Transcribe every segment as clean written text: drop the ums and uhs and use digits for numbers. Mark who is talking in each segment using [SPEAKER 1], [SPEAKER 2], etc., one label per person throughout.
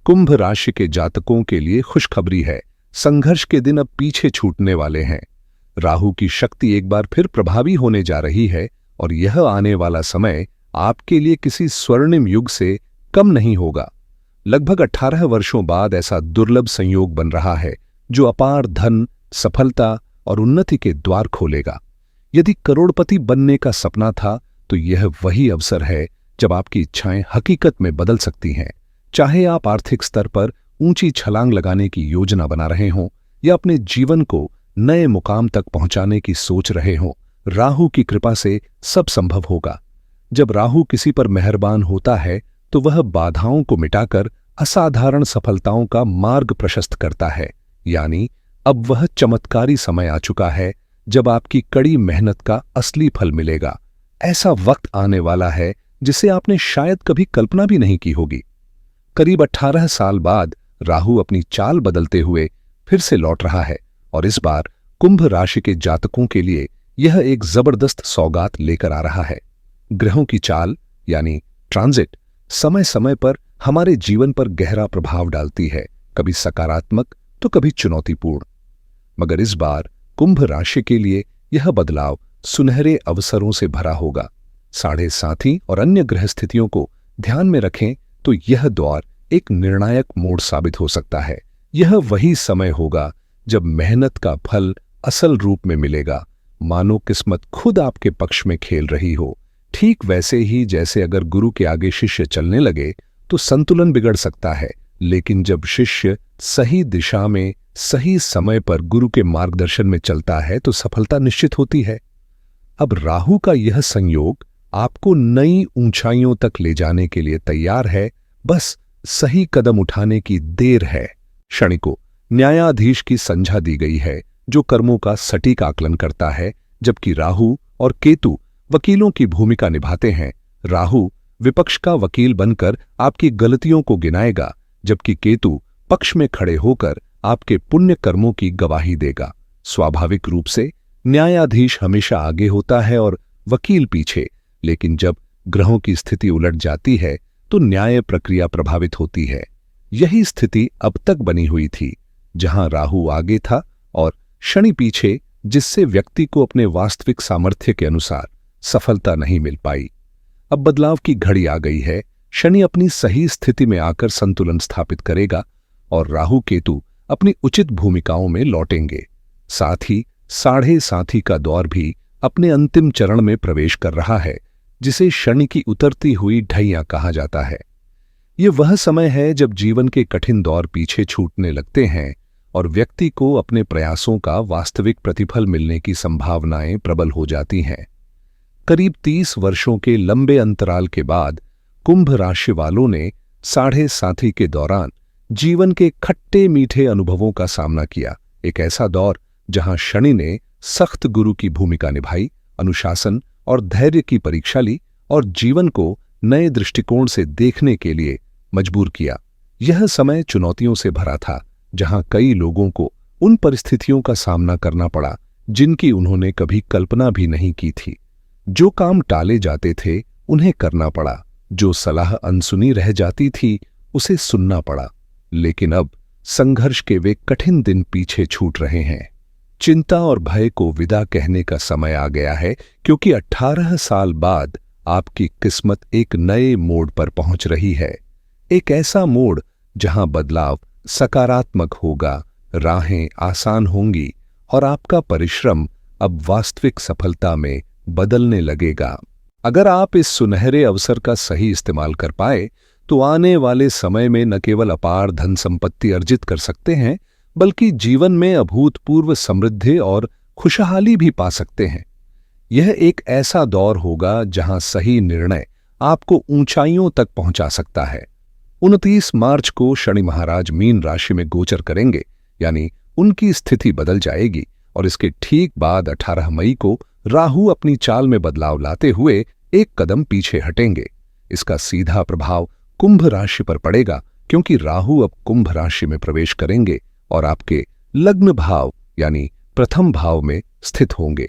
[SPEAKER 1] कुंभ राशि के जातकों के लिए खुशखबरी है। संघर्ष के दिन अब पीछे छूटने वाले हैं। राहु की शक्ति एक बार फिर प्रभावी होने जा रही है और यह आने वाला समय आपके लिए किसी स्वर्णिम युग से कम नहीं होगा। लगभग 18 वर्षों बाद ऐसा दुर्लभ संयोग बन रहा है जो अपार धन, सफलता और उन्नति के द्वार खोलेगा। यदि करोड़पति बनने का सपना था तो यह वही अवसर है जब आपकी इच्छाएं हकीकत में बदल सकती हैं। चाहे आप आर्थिक स्तर पर ऊंची छलांग लगाने की योजना बना रहे हों या अपने जीवन को नए मुकाम तक पहुंचाने की सोच रहे हों, राहु की कृपा से सब संभव होगा। जब राहु किसी पर मेहरबान होता है तो वह बाधाओं को मिटाकर असाधारण सफलताओं का मार्ग प्रशस्त करता है। यानी अब वह चमत्कारी समय आ चुका है जब आपकी कड़ी मेहनत का असली फल मिलेगा। ऐसा वक्त आने वाला है जिसे आपने शायद कभी कल्पना भी नहीं की होगी। करीब 18 साल बाद राहु अपनी चाल बदलते हुए फिर से लौट रहा है और इस बार कुंभ राशि के जातकों के लिए यह एक जबरदस्त सौगात लेकर आ रहा है। ग्रहों की चाल यानी ट्रांजिट समय समय पर हमारे जीवन पर गहरा प्रभाव डालती है, कभी सकारात्मक तो कभी चुनौतीपूर्ण। मगर इस बार कुंभ राशि के लिए यह बदलाव सुनहरे अवसरों से भरा होगा। साढ़े साथी और अन्य ग्रह स्थितियों को ध्यान में रखें तो यह दौर एक निर्णायक मोड़ साबित हो सकता है। यह वही समय होगा जब मेहनत का फल असल रूप में मिलेगा, मानो किस्मत खुद आपके पक्ष में खेल रही हो। ठीक वैसे ही जैसे अगर गुरु के आगे शिष्य चलने लगे तो संतुलन बिगड़ सकता है, लेकिन जब शिष्य सही दिशा में सही समय पर गुरु के मार्गदर्शन में चलता है तो सफलता निश्चित होती है। अब राहु का यह संयोग आपको नई ऊंचाइयों तक ले जाने के लिए तैयार है, बस सही कदम उठाने की देर है। शनि को न्यायाधीश की संज्ञा दी गई है जो कर्मों का सटीक आकलन करता है, जबकि राहु और केतु वकीलों की भूमिका निभाते हैं। राहु विपक्ष का वकील बनकर आपकी गलतियों को गिनाएगा, जबकि केतु पक्ष में खड़े होकर आपके पुण्य कर्मों की गवाही देगा। स्वाभाविक रूप से न्यायाधीश हमेशा आगे होता है और वकील पीछे, लेकिन जब ग्रहों की स्थिति उलट जाती है तो न्याय प्रक्रिया प्रभावित होती है। यही स्थिति अब तक बनी हुई थी, जहां राहु आगे था और शनि पीछे, जिससे व्यक्ति को अपने वास्तविक सामर्थ्य के अनुसार सफलता नहीं मिल पाई। अब बदलाव की घड़ी आ गई है। शनि अपनी सही स्थिति में आकर संतुलन स्थापित करेगा और राहु केतु अपनी उचित भूमिकाओं में लौटेंगे। साथ ही साढ़े साथी का दौर भी अपने अंतिम चरण में प्रवेश कर रहा है, जिसे शनि की उतरती हुई ढैया कहा जाता है। यह वह समय है जब जीवन के कठिन दौर पीछे छूटने लगते हैं और व्यक्ति को अपने प्रयासों का वास्तविक प्रतिफल मिलने की संभावनाएं प्रबल हो जाती हैं। करीब 30 वर्षों के लंबे अंतराल के बाद कुंभ राशि वालों ने साढ़े साथी के दौरान जीवन के खट्टे मीठे अनुभवों का सामना किया। एक ऐसा दौर जहां शनि ने सख्त गुरु की भूमिका निभाई, अनुशासन और धैर्य की परीक्षा ली और जीवन को नए दृष्टिकोण से देखने के लिए मजबूर किया। यह समय चुनौतियों से भरा था, जहां कई लोगों को उन परिस्थितियों का सामना करना पड़ा जिनकी उन्होंने कभी कल्पना भी नहीं की थी। जो काम टाले जाते थे उन्हें करना पड़ा, जो सलाह अनसुनी रह जाती थी उसे सुनना पड़ा। लेकिन अब संघर्ष के वे कठिन दिन पीछे छूट रहे हैं। चिंता और भय को विदा कहने का समय आ गया है, क्योंकि 18 साल बाद आपकी किस्मत एक नए मोड़ पर पहुंच रही है। एक ऐसा मोड़ जहां बदलाव सकारात्मक होगा, राहें आसान होंगी और आपका परिश्रम अब वास्तविक सफलता में बदलने लगेगा। अगर आप इस सुनहरे अवसर का सही इस्तेमाल कर पाए तो आने वाले समय में न केवल अपार धन संपत्ति अर्जित कर सकते हैं, बल्कि जीवन में अभूतपूर्व समृद्धि और खुशहाली भी पा सकते हैं। यह एक ऐसा दौर होगा जहां सही निर्णय आपको ऊंचाइयों तक पहुंचा सकता है। 29 मार्च को शनि महाराज मीन राशि में गोचर करेंगे, यानी उनकी स्थिति बदल जाएगी और इसके ठीक बाद 18 मई को राहु अपनी चाल में बदलाव लाते हुए एक कदम पीछे हटेंगे। इसका सीधा प्रभाव कुंभ राशि पर पड़ेगा, क्योंकि राहु अब कुंभ राशि में प्रवेश करेंगे और आपके लग्न भाव यानी प्रथम भाव में स्थित होंगे।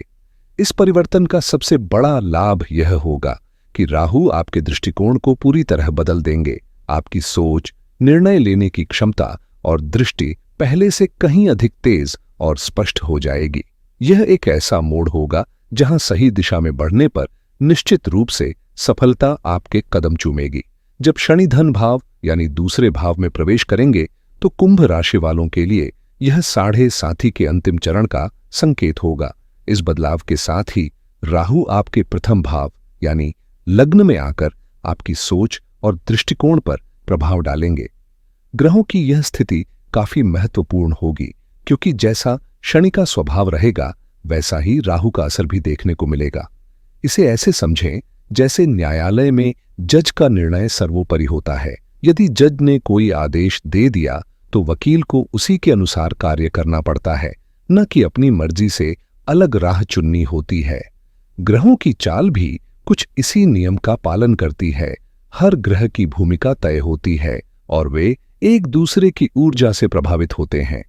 [SPEAKER 1] इस परिवर्तन का सबसे बड़ा लाभ यह होगा कि राहु आपके दृष्टिकोण को पूरी तरह बदल देंगे। आपकी सोच, निर्णय लेने की क्षमता और दृष्टि पहले से कहीं अधिक तेज और स्पष्ट हो जाएगी। यह एक ऐसा मोड़ होगा जहां सही दिशा में बढ़ने पर निश्चित रूप से सफलता आपके कदम चूमेगी। जब शनि धन भाव यानी दूसरे भाव में प्रवेश करेंगे तो कुंभ राशि वालों के लिए यह 7.5 के अंतिम चरण का संकेत होगा। इस बदलाव के साथ ही राहु आपके प्रथम भाव यानी लग्न में आकर आपकी सोच और दृष्टिकोण पर प्रभाव डालेंगे। ग्रहों की यह स्थिति काफी महत्वपूर्ण होगी क्योंकि जैसा शनि का स्वभाव रहेगा वैसा ही राहु का असर भी देखने को मिलेगा। इसे ऐसे समझें जैसे न्यायालय में जज का निर्णय सर्वोपरि होता है। यदि जज ने कोई आदेश दे दिया तो वकील को उसी के अनुसार कार्य करना पड़ता है, न कि अपनी मर्जी से अलग राह चुननी होती है। ग्रहों की चाल भी कुछ इसी नियम का पालन करती है। हर ग्रह की भूमिका तय होती है और वे एक दूसरे की ऊर्जा से प्रभावित होते हैं।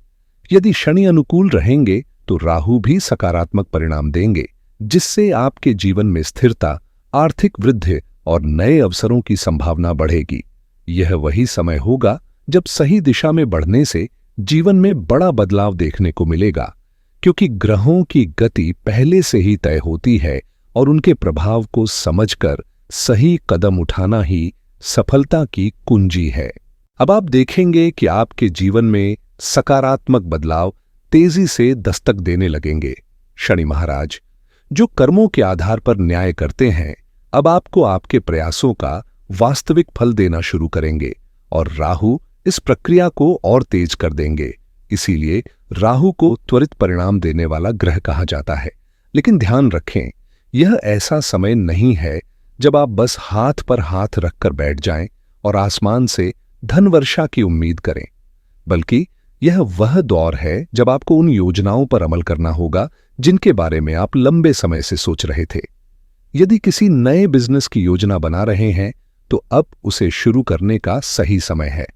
[SPEAKER 1] यदि शनि अनुकूल रहेंगे तो राहु भी सकारात्मक परिणाम देंगे, जिससे आपके जीवन में स्थिरता, आर्थिक वृद्धि और नए अवसरों की संभावना बढ़ेगी। यह वही समय होगा जब सही दिशा में बढ़ने से जीवन में बड़ा बदलाव देखने को मिलेगा, क्योंकि ग्रहों की गति पहले से ही तय होती है और उनके प्रभाव को समझकर सही कदम उठाना ही सफलता की कुंजी है। अब आप देखेंगे कि आपके जीवन में सकारात्मक बदलाव तेजी से दस्तक देने लगेंगे। शनि महाराज जो कर्मों के आधार पर न्याय करते हैं, अब आपको आपके प्रयासों का वास्तविक फल देना शुरू करेंगे और राहु इस प्रक्रिया को और तेज कर देंगे। इसीलिए राहु को त्वरित परिणाम देने वाला ग्रह कहा जाता है। लेकिन ध्यान रखें, यह ऐसा समय नहीं है जब आप बस हाथ पर हाथ रखकर बैठ जाएं और आसमान से धन वर्षा की उम्मीद करें, बल्कि यह वह दौर है जब आपको उन योजनाओं पर अमल करना होगा जिनके बारे में आप लंबे समय से सोच रहे थे। यदि किसी नए बिजनेस की योजना बना रहे हैं तो अब उसे शुरू करने का सही समय है।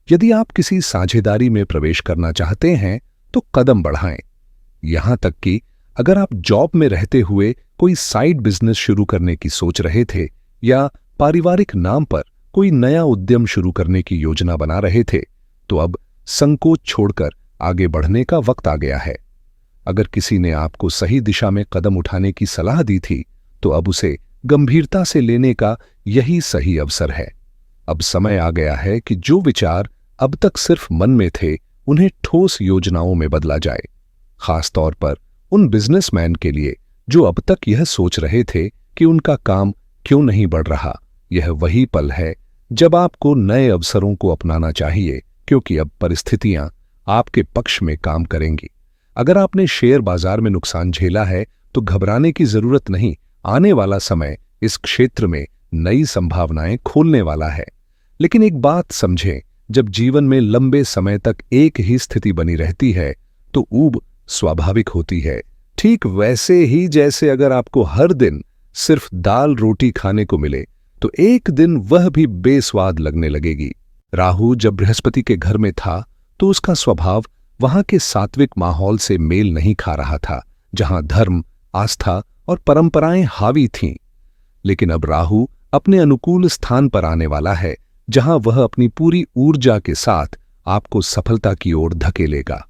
[SPEAKER 1] यदि आप किसी साझेदारी में प्रवेश करना चाहते हैं तो कदम बढ़ाएं। यहां तक कि अगर आप जॉब में रहते हुए कोई साइड बिजनेस शुरू करने की सोच रहे थे या पारिवारिक नाम पर कोई नया उद्यम शुरू करने की योजना बना रहे थे, तो अब संकोच छोड़कर आगे बढ़ने का वक्त आ गया है। अगर किसी ने आपको सही दिशा में कदम उठाने की सलाह दी थी तो अब उसे गंभीरता से लेने का यही सही अवसर है। अब समय आ गया है कि जो विचार अब तक सिर्फ मन में थे उन्हें ठोस योजनाओं में बदला जाए। खास तौर पर उन बिजनेसमैन के लिए जो अब तक यह सोच रहे थे कि उनका काम क्यों नहीं बढ़ रहा। यह वही पल है जब आपको नए अवसरों को अपनाना चाहिए, क्योंकि अब परिस्थितियां आपके पक्ष में काम करेंगी। अगर आपने शेयर बाजार में नुकसान झेला है तो घबराने की जरूरत नहीं। आने वाला समय इस क्षेत्र में नई संभावनाएं खोलने वाला है। लेकिन एक बात समझें, जब जीवन में लंबे समय तक एक ही स्थिति बनी रहती है तो ऊब स्वाभाविक होती है। ठीक वैसे ही जैसे अगर आपको हर दिन सिर्फ दाल रोटी खाने को मिले तो एक दिन वह भी बेस्वाद लगने लगेगी। राहु जब बृहस्पति के घर में था तो उसका स्वभाव वहां के सात्विक माहौल से मेल नहीं खा रहा था, जहां धर्म, आस्था और परंपराएं हावी थीं। लेकिन अब राहु अपने अनुकूल स्थान पर आने वाला है, जहां वह अपनी पूरी ऊर्जा के साथ आपको सफलता की ओर धकेलेगा।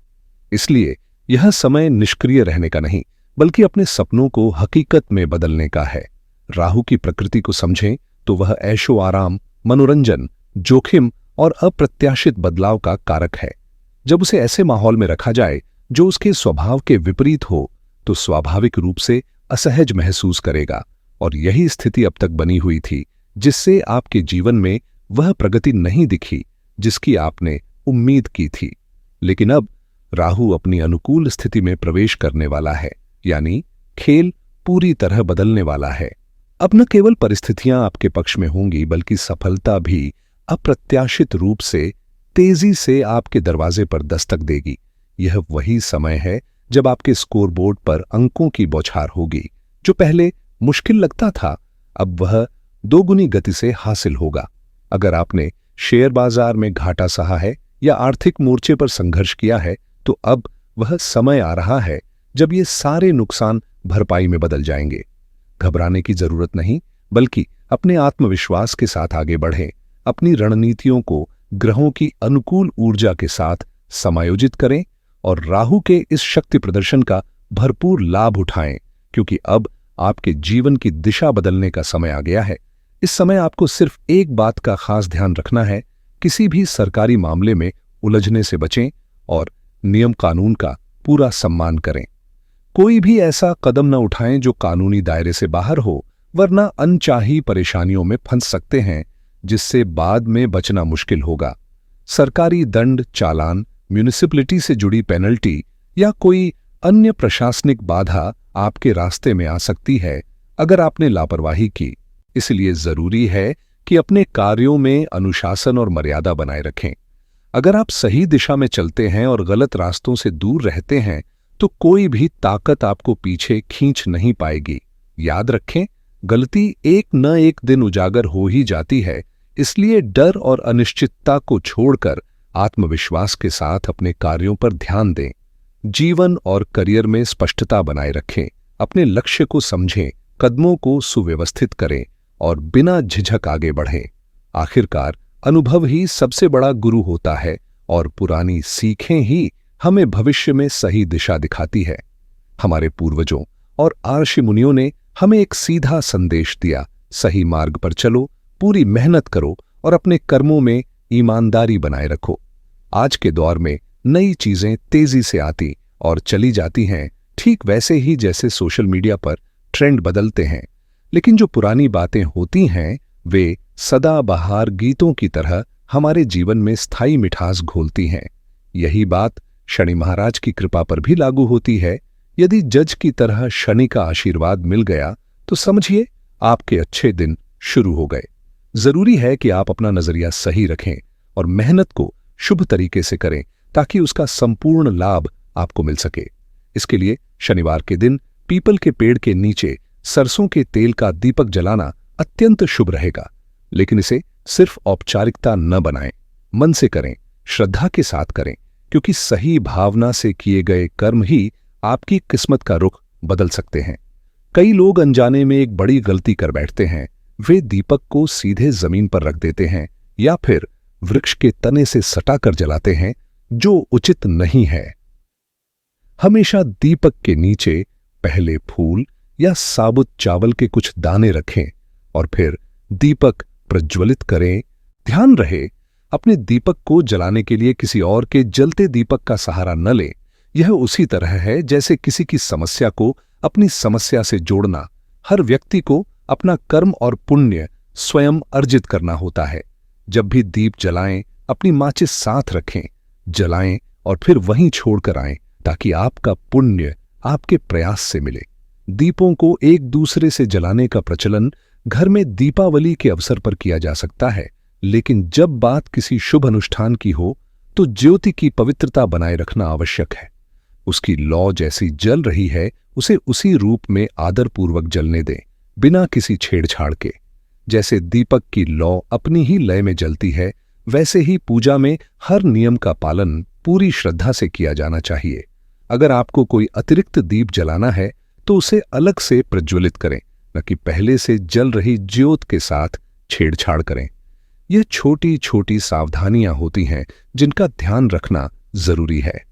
[SPEAKER 1] इसलिए यह समय निष्क्रिय रहने का नहीं, बल्कि अपने सपनों को हकीकत में बदलने का है। राहु की प्रकृति को समझें तो वह ऐशो आराम, मनोरंजन, जोखिम और अप्रत्याशित बदलाव का कारक है। जब उसे ऐसे माहौल में रखा जाए जो उसके स्वभाव के विपरीत हो तो स्वाभाविक रूप से असहज महसूस करेगा, और यही स्थिति अब तक बनी हुई थी, जिससे आपके जीवन में वह प्रगति नहीं दिखी जिसकी आपने उम्मीद की थी। लेकिन अब राहु अपनी अनुकूल स्थिति में प्रवेश करने वाला है, यानी खेल पूरी तरह बदलने वाला है। अब न केवल परिस्थितियां आपके पक्ष में होंगी, बल्कि सफलता भी अप्रत्याशित रूप से तेजी से आपके दरवाजे पर दस्तक देगी। यह वही समय है जब आपके स्कोरबोर्ड पर अंकों की बौछार होगी। जो पहले मुश्किल लगता था, अब वह दोगुनी गति से हासिल होगा। अगर आपने शेयर बाजार में घाटा सहा है या आर्थिक मोर्चे पर संघर्ष किया है, तो अब वह समय आ रहा है जब ये सारे नुकसान भरपाई में बदल जाएंगे। घबराने की जरूरत नहीं, बल्कि अपने आत्मविश्वास के साथ आगे बढ़ें। अपनी रणनीतियों को ग्रहों की अनुकूल ऊर्जा के साथ समायोजित करें और राहु के इस शक्ति प्रदर्शन का भरपूर लाभ उठाएं, क्योंकि अब आपके जीवन की दिशा बदलने का समय आ गया है। इस समय आपको सिर्फ एक बात का खास ध्यान रखना है, किसी भी सरकारी मामले में उलझने से बचें और नियम कानून का पूरा सम्मान करें। कोई भी ऐसा कदम न उठाएं जो कानूनी दायरे से बाहर हो, वरना अनचाही परेशानियों में फंस सकते हैं, जिससे बाद में बचना मुश्किल होगा। सरकारी दंड, चालान, म्यूनिसिपैलिटी से जुड़ी पेनल्टी या कोई अन्य प्रशासनिक बाधा आपके रास्ते में आ सकती है अगर आपने लापरवाही की। इसलिए जरूरी है कि अपने कार्यों में अनुशासन और मर्यादा बनाए रखें। अगर आप सही दिशा में चलते हैं और गलत रास्तों से दूर रहते हैं, तो कोई भी ताकत आपको पीछे खींच नहीं पाएगी। याद रखें, गलती एक न एक दिन उजागर हो ही जाती है। इसलिए डर और अनिश्चितता को छोड़कर आत्मविश्वास के साथ अपने कार्यों पर ध्यान दें। जीवन और करियर में स्पष्टता बनाए रखें, अपने लक्ष्य को समझें, कदमों को सुव्यवस्थित करें और बिना झिझक आगे बढ़ें। आखिरकार अनुभव ही सबसे बड़ा गुरु होता है और पुरानी सीखें ही हमें भविष्य में सही दिशा दिखाती है। हमारे पूर्वजों और आर्षि मुनियों ने हमें एक सीधा संदेश दिया, सही मार्ग पर चलो, पूरी मेहनत करो और अपने कर्मों में ईमानदारी बनाए रखो। आज के दौर में नई चीजें तेजी से आती और चली जाती हैं, ठीक वैसे ही जैसे सोशल मीडिया पर ट्रेंड बदलते हैं। लेकिन जो पुरानी बातें होती हैं, वे सदाबहार गीतों की तरह हमारे जीवन में स्थायी मिठास घोलती हैं। यही बात शनि महाराज की कृपा पर भी लागू होती है। यदि जज की तरह शनि का आशीर्वाद मिल गया, तो समझिए आपके अच्छे दिन शुरू हो गए। जरूरी है कि आप अपना नजरिया सही रखें और मेहनत को शुभ तरीके से करें, ताकि उसका संपूर्ण लाभ आपको मिल सके। इसके लिए शनिवार के दिन पीपल के पेड़ के नीचे सरसों के तेल का दीपक जलाना अत्यंत शुभ रहेगा। लेकिन इसे सिर्फ औपचारिकता न बनाएं, मन से करें, श्रद्धा के साथ करें, क्योंकि सही भावना से किए गए कर्म ही आपकी किस्मत का रुख बदल सकते हैं। कई लोग अनजाने में एक बड़ी गलती कर बैठते हैं। वे दीपक को सीधे जमीन पर रख देते हैं या फिर वृक्ष के तने से सटाकर जलाते हैं, जो उचित नहीं है। हमेशा दीपक के नीचे पहले फूल या साबुत चावल के कुछ दाने रखें और फिर दीपक प्रज्वलित करें। ध्यान रहे, अपने दीपक को जलाने के लिए किसी और के जलते दीपक का सहारा न लें। यह उसी तरह है जैसे किसी की समस्या को अपनी समस्या से जोड़ना। हर व्यक्ति को अपना कर्म और पुण्य स्वयं अर्जित करना होता है। जब भी दीप जलाएं, अपनी माचिस साथ रखें, जलाएं और फिर वहीं छोड़कर आएं, ताकि आपका पुण्य आपके प्रयास से मिले। दीपों को एक दूसरे से जलाने का प्रचलन घर में दीपावली के अवसर पर किया जा सकता है, लेकिन जब बात किसी शुभ अनुष्ठान की हो, तो ज्योति की पवित्रता बनाए रखना आवश्यक है। उसकी लौ जैसी जल रही है, उसे उसी रूप में आदरपूर्वक जलने दें, बिना किसी छेड़छाड़ के। जैसे दीपक की लौ अपनी ही लय में जलती है, वैसे ही पूजा में हर नियम का पालन पूरी श्रद्धा से किया जाना चाहिए। अगर आपको कोई अतिरिक्त दीप जलाना है, तो उसे अलग से प्रज्वलित करें, न कि पहले से जल रही ज्योत के साथ छेड़छाड़ करें। ये छोटी छोटी सावधानियां होती हैं जिनका ध्यान रखना जरूरी है।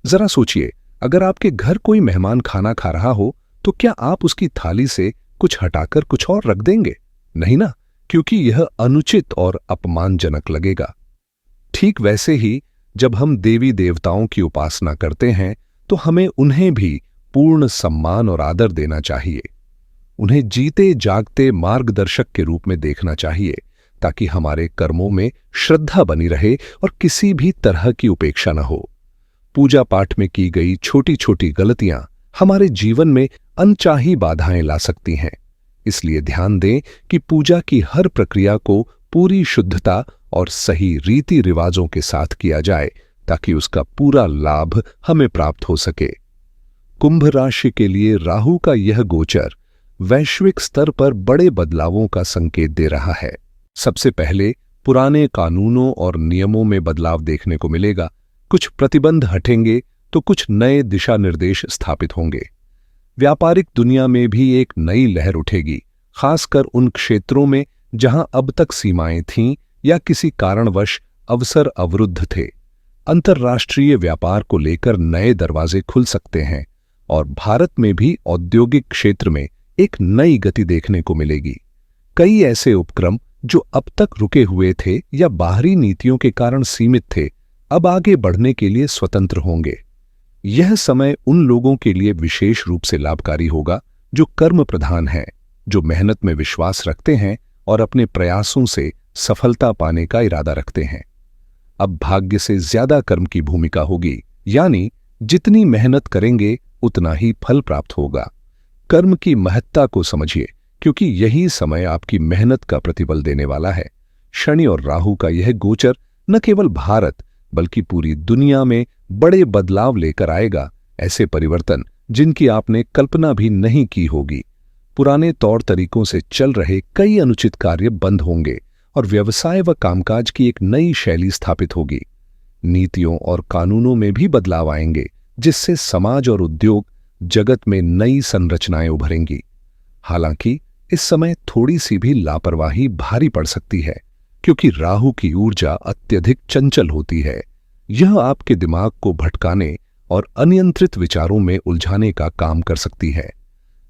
[SPEAKER 1] जरा सोचिए, अगर आपके घर कोई मेहमान खाना खा रहा हो, तो क्या आप उसकी थाली से कुछ हटाकर कुछ और रख देंगे? नहीं ना, क्योंकि यह अनुचित और अपमानजनक लगेगा। ठीक वैसे ही जब हम देवी देवताओं की उपासना करते हैं, तो हमें उन्हें भी पूर्ण सम्मान और आदर देना चाहिए। उन्हें जीते जागते मार्गदर्शक के रूप में देखना चाहिए, ताकि हमारे कर्मों में श्रद्धा बनी रहे और किसी भी तरह की उपेक्षा न हो। पूजा पाठ में की गई छोटी छोटी गलतियां हमारे जीवन में अनचाही बाधाएं ला सकती हैं। इसलिए ध्यान दें कि पूजा की हर प्रक्रिया को पूरी शुद्धता और सही रीति रिवाजों के साथ किया जाए, ताकि उसका पूरा लाभ हमें प्राप्त हो सके। कुंभ राशि के लिए राहु का यह गोचर वैश्विक स्तर पर बड़े बदलावों का संकेत दे रहा है। सबसे पहले पुराने कानूनों और नियमों में बदलाव देखने को मिलेगा। कुछ प्रतिबंध हटेंगे तो कुछ नए दिशा निर्देश स्थापित होंगे। व्यापारिक दुनिया में भी एक नई लहर उठेगी, खासकर उन क्षेत्रों में जहां अब तक सीमाएं थीं या किसी कारणवश अवसर अवरुद्ध थे। अंतर्राष्ट्रीय व्यापार को लेकर नए दरवाजे खुल सकते हैं और भारत में भी औद्योगिक क्षेत्र में एक नई गति देखने को मिलेगी। कई ऐसे उपक्रम जो अब तक रुके हुए थे या बाहरी नीतियों के कारण सीमित थे, अब आगे बढ़ने के लिए स्वतंत्र होंगे। यह समय उन लोगों के लिए विशेष रूप से लाभकारी होगा जो कर्म प्रधान हैं, जो मेहनत में विश्वास रखते हैं और अपने प्रयासों से सफलता पाने का इरादा रखते हैं। अब भाग्य से ज्यादा कर्म की भूमिका होगी, यानी जितनी मेहनत करेंगे उतना ही फल प्राप्त होगा। कर्म की महत्ता को समझिए, क्योंकि यही समय आपकी मेहनत का प्रतिफल देने वाला है। शनि और राहु का यह गोचर न केवल भारत बल्कि पूरी दुनिया में बड़े बदलाव लेकर आएगा, ऐसे परिवर्तन जिनकी आपने कल्पना भी नहीं की होगी। पुराने तौर तरीकों से चल रहे कई अनुचित कार्य बंद होंगे और व्यवसाय व कामकाज की एक नई शैली स्थापित होगी। नीतियों और कानूनों में भी बदलाव आएंगे, जिससे समाज और उद्योग जगत में नई संरचनाएं उभरेंगी। हालांकि इस समय थोड़ी सी भी लापरवाही भारी पड़ सकती है, क्योंकि राहु की ऊर्जा अत्यधिक चंचल होती है। यह आपके दिमाग को भटकाने और अनियंत्रित विचारों में उलझाने का काम कर सकती है।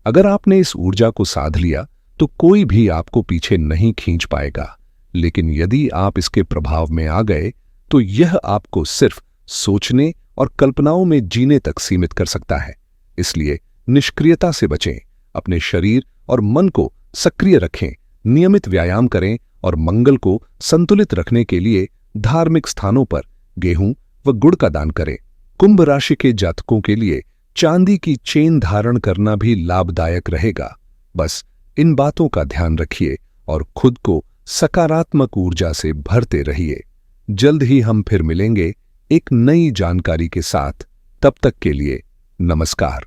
[SPEAKER 1] अगर आपने इस ऊर्जा को साध लिया तो कोई भी आपको पीछे नहीं खींच पाएगा, लेकिन यदि आप इसके प्रभाव में आ गए तो यह आपको सिर्फ सोचने और कल्पनाओं में जीने तक सीमित कर सकता है। इसलिए निष्क्रियता से बचें, अपने शरीर और मन को सक्रिय रखें, नियमित व्यायाम करें और मंगल को संतुलित रखने के लिए धार्मिक स्थानों पर गेहूं व गुड़ का दान करें। कुंभ राशि के जातकों के लिए चांदी की चेन धारण करना भी लाभदायक रहेगा। बस इन बातों का ध्यान रखिए और खुद को सकारात्मक ऊर्जा से भरते रहिए। जल्द ही हम फिर मिलेंगे एक नई जानकारी के साथ। तब तक के लिए नमस्कार।